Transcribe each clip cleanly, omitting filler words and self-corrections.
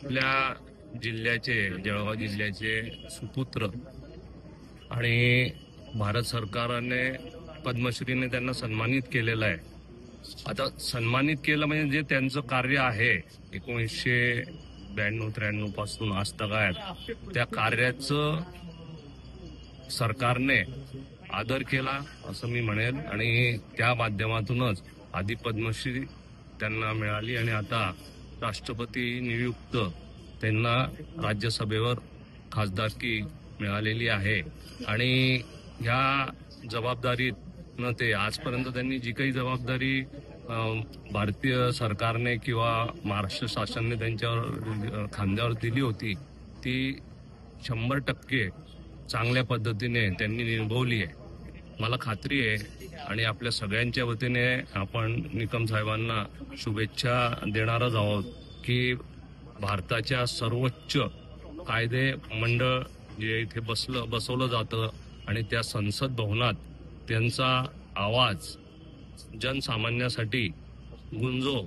आपल्या जिल्ह्याचे जळगाव जिल्ह्याचे सुपुत्र आणि भारत सरकारने पद्मश्रीने त्यांना सन्मानित केलेलं आहे। आता सन्मानित केलं म्हणजे जे त्यांचं कार्य आहे 1992-93 पासून आजतागायत त्या कार्याचं सरकारने आदर केला असं मी म्हणेन आणि त्या माध्यमातूनच आधी पद्मश्री त्यांना मिळाली आणि आता राष्ट्रपती नियुक्त त्यांना राज्यसभेवर खासदारकी मिळालेली आहे। आणि ह्या जबाबदारीतनं ते आजपर्यंत त्यांनी जी काही जबाबदारी भारतीय सरकारने किंवा महाराष्ट्र शासनाने त्यांच्यावर खांद्यावर दिली होती ती 100% चांगल्या पद्धतीने त्यांनी निभवली आहे। मला खात्री आहे आणि आपल्या सगळ्यांच्या वतीने आपण निकम साहेबांना शुभेच्छा देणारच आहोत की भारताच्या सर्वोच्च कायदे मंडळ जे इथे बसवलं जातं आणि त्या संसद भवनात त्यांचा आवाज जनसामान्यासाठी गुंजो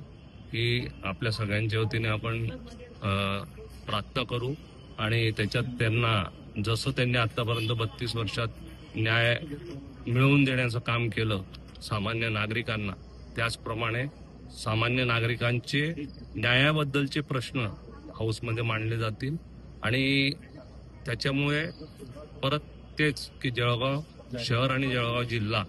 ही आपल्या सगळ्यांच्या वतीने आपण प्रार्थना करू। आणि त्याच्यात त्यांना जसं त्यांनी आतापर्यंत 32 वर्षात न्याय मिळवून देण्याचं काम केलं सामान्य नागरिकांना, त्याचप्रमाणे सामान्य नागरिकांचे न्यायाबद्दलचे प्रश्न हाऊसमध्ये मांडले जातील आणि त्याच्यामुळे परत तेच की जळगाव शहर आणि जळगाव जिल्हा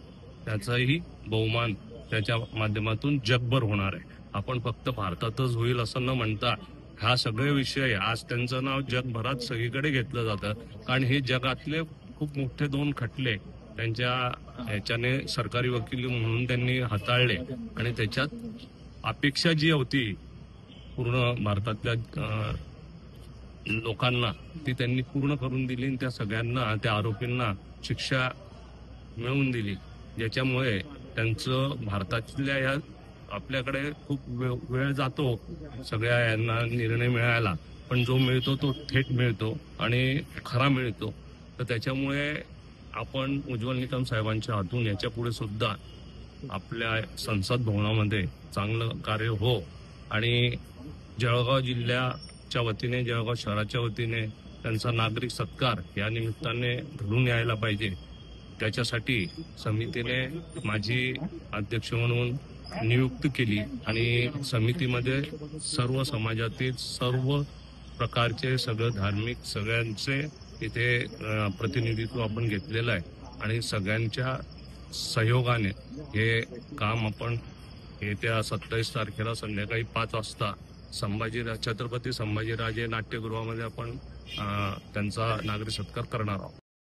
त्याचाही बहुमान त्याच्या माध्यमातून जगभर होणार आहे। आपण फक्त भारतातच होईल असं न म्हणता हा सगळे विषय आज त्यांचं नाव जगभरात सगळीकडे घेतलं जातं, कारण हे जगातले खूप मोठे 2 खटले त्यांच्या ह्याच्याने सरकारी वकील म्हणून त्यांनी हाताळले आणि त्याच्यात अपेक्षा जी होती पूर्ण भारतातल्या लोकांना ती त्यांनी पूर्ण करून दिली आणि त्या सगळ्यांना त्या आरोपींना शिक्षा मिळवून दिली, ज्याच्यामुळे त्यांचं भारतातल्या या आपल्याकडे खूप वेळ जातो सगळ्या यांना निर्णय मिळायला, पण जो मिळतो तो थेट मिळतो आणि खरा मिळतो। तर त्याच्यामुळे आपण उज्ज्वल निकम साहेबांच्या हातून याच्या पुढे सुद्धा आपल्या संसद भवनामध्ये चांगलं कार्य हो आणि जळगाव जिल्ह्याच्या वतीने जळगाव शहराच्या वतीने त्यांचा नागरिक सत्कार या निमित्ताने घडून यायला पाहिजे। त्याच्यासाठी समितीने माझी अध्यक्ष म्हणून नियुक्त केली आणि समितीमध्ये सर्व समाजातील सर्व प्रकारचे सगळं धार्मिक सगळ्यांचे इथे प्रतिनिधित्व आपण घेतलेलं आहे आणि सगळ्यांच्या सहयोगाने हे काम आपण येत्या 27 तारखेला संध्याकाळी 5 वाजता छत्रपती संभाजीराजे नाट्यगृहामध्ये आपण त्यांचा नागरिक सत्कार करणार आहोत।